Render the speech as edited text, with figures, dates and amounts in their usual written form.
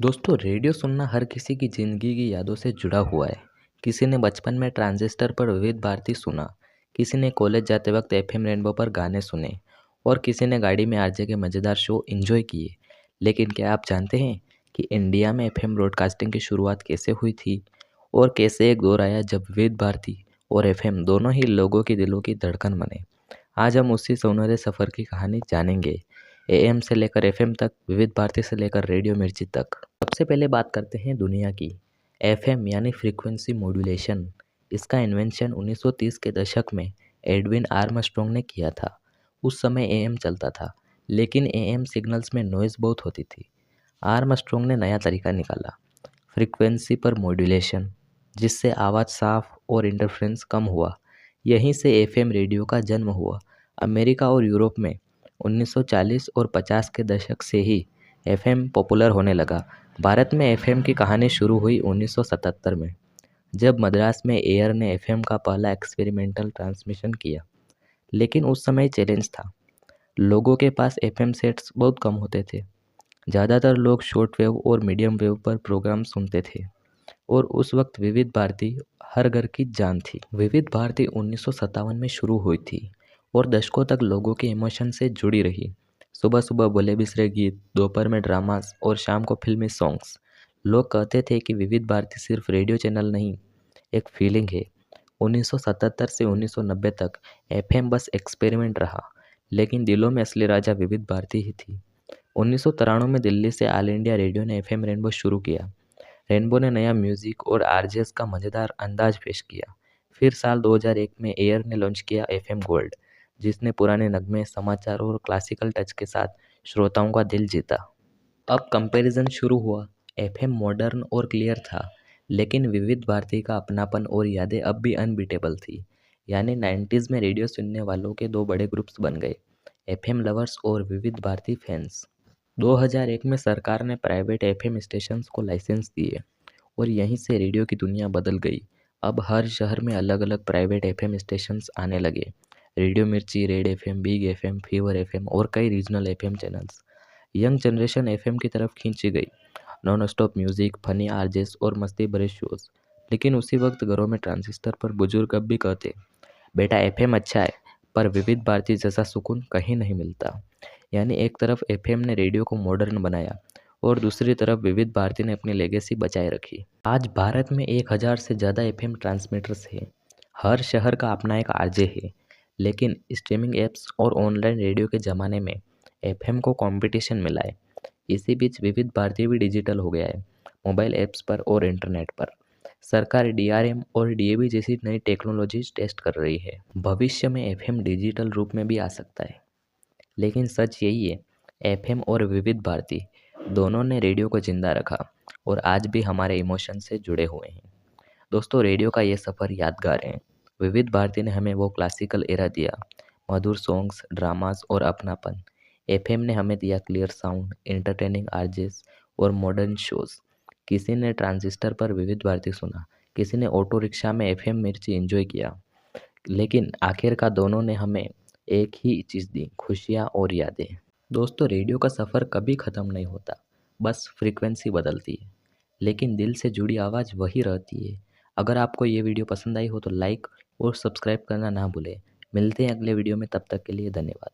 दोस्तों, रेडियो सुनना हर किसी की ज़िंदगी की यादों से जुड़ा हुआ है। किसी ने बचपन में ट्रांजिस्टर पर विविध भारती सुना, किसी ने कॉलेज जाते वक्त एफएम रेनबो पर गाने सुने और किसी ने गाड़ी में आरजे के मज़ेदार शो एंजॉय किए। लेकिन क्या आप जानते हैं कि इंडिया में एफएम ब्रॉडकास्टिंग की शुरुआत कैसे हुई थी और कैसे एक दौर आया जब विविध भारती और एफएम दोनों ही लोगों के दिलों की धड़कन बने। आज हम उसी सुनहरे सफ़र की कहानी जानेंगे। एएम से लेकर एफएम तक, विविध भारती से लेकर रेडियो मिर्ची तक। सबसे पहले बात करते हैं दुनिया की। एफएम यानी फ्रीक्वेंसी मॉड्यूलेशन। इसका इन्वेंशन 1930 के दशक में एडविन आर्मस्ट्रॉन्ग ने किया था। उस समय एएम चलता था, लेकिन एएम सिग्नल्स में नॉइज़ बहुत होती थी। आर्मस्ट्रॉन्ग ने नया तरीका निकाला, फ्रीक्वेंसी पर मॉड्यूलेशन, जिससे आवाज़ साफ और इंटरफ्रेंस कम हुआ। यहीं से एफएम रेडियो का जन्म हुआ। अमेरिका और यूरोप में 1940 और 50 के दशक से ही एफएम पॉपुलर होने लगा। भारत में एफएम की कहानी शुरू हुई 1977 में, जब मद्रास में एयर ने एफएम का पहला एक्सपेरिमेंटल ट्रांसमिशन किया। लेकिन उस समय चैलेंज था, लोगों के पास एफएम सेट्स बहुत कम होते थे। ज़्यादातर लोग शॉर्ट वेव और मीडियम वेव पर प्रोग्राम सुनते थे और उस वक्त विविध भारती हर घर की जान थी। विविध भारती 1957 में शुरू हुई थी और दशकों तक लोगों के इमोशन से जुड़ी रही। सुबह सुबह बोले बिसरे गीत, दोपहर में ड्रामास और शाम को फिल्मी सॉन्ग्स। लोग कहते थे कि विविध भारती सिर्फ रेडियो चैनल नहीं, एक फीलिंग है। 1977 से 1990 तक एफएम बस एक्सपेरिमेंट रहा, लेकिन दिलों में असली राजा विविध भारती ही थी। 1993 में दिल्ली से ऑल इंडिया रेडियो ने एफएम रेनबो शुरू किया। रेनबो ने नया म्यूजिक और आरजेस का मज़ेदार अंदाज पेश किया। फिर साल 2001 में एयर ने लॉन्च किया एफएम गोल्ड, जिसने पुराने नगमे, समाचार और क्लासिकल टच के साथ श्रोताओं का दिल जीता। अब कंपैरिजन शुरू हुआ। एफएम मॉडर्न और क्लियर था, लेकिन विविध भारती का अपनापन और यादें अब भी अनबीटेबल थी। यानी 90s में रेडियो सुनने वालों के दो बड़े ग्रुप्स बन गए, एफएम लवर्स और विविध भारती फैंस। 2001 में सरकार ने प्राइवेट एफएम स्टेशंस को लाइसेंस दिए और यहीं से रेडियो की दुनिया बदल गई। अब हर शहर में अलग अलग प्राइवेट एफएम स्टेशंस आने लगे। रेडियो मिर्ची, red FM, big FM, fever FM और कई regional FM channels. Young generation FM की तरफ खींची गई। Non stop music, funny RJs और मस्ती भरे शोज। लेकिन उसी वक्त घरों में ट्रांजिस्टर पर बुजुर्ग अब भी कहते, बेटा एफएम अच्छा है, पर विविध भारती जैसा सुकून कहीं नहीं मिलता। यानी एक तरफ एफएम ने रेडियो को मॉडर्न बनाया और दूसरी तरफ विविध भारती ने अपनी लेगेसी बचाए रखी। आज भारत में 1000 से ज़्यादा एफएम ट्रांसमीटर्स हैं। हर शहर का अपना एक आरजे है। लेकिन स्ट्रीमिंग एप्स और ऑनलाइन रेडियो के ज़माने में एफएम को कंपटीशन मिला है। इसी बीच विविध भारती भी डिजिटल हो गया है, मोबाइल ऐप्स पर और इंटरनेट पर। सरकार डीआरएम और डीएबी जैसी नई टेक्नोलॉजीज टेस्ट कर रही है। भविष्य में एफएम डिजिटल रूप में भी आ सकता है। लेकिन सच यही है, एफएम और विविध भारती दोनों ने रेडियो को जिंदा रखा और आज भी हमारे इमोशन से जुड़े हुए हैं। दोस्तों, रेडियो का ये सफ़र यादगार है। विविध भारती ने हमें वो क्लासिकल एरा दिया, मधुर सॉन्ग्स, ड्रामास और अपनापन। एफएम ने हमें दिया क्लियर साउंड, एंटरटेनिंग आरजेस और मॉडर्न शोज। किसी ने ट्रांजिस्टर पर विविध भारती सुना, किसी ने ऑटो रिक्शा में एफएम मिर्ची एंजॉय किया, लेकिन आखिरकार दोनों ने हमें एक ही चीज़ दी, खुशियाँ और यादें। दोस्तों, रेडियो का सफ़र कभी ख़त्म नहीं होता, बस फ्रीक्वेंसी बदलती है, लेकिन दिल से जुड़ी आवाज़ वही रहती है। अगर आपको ये वीडियो पसंद आई हो तो लाइक और सब्सक्राइब करना ना भूलें। मिलते हैं अगले वीडियो में, तब तक के लिए धन्यवाद।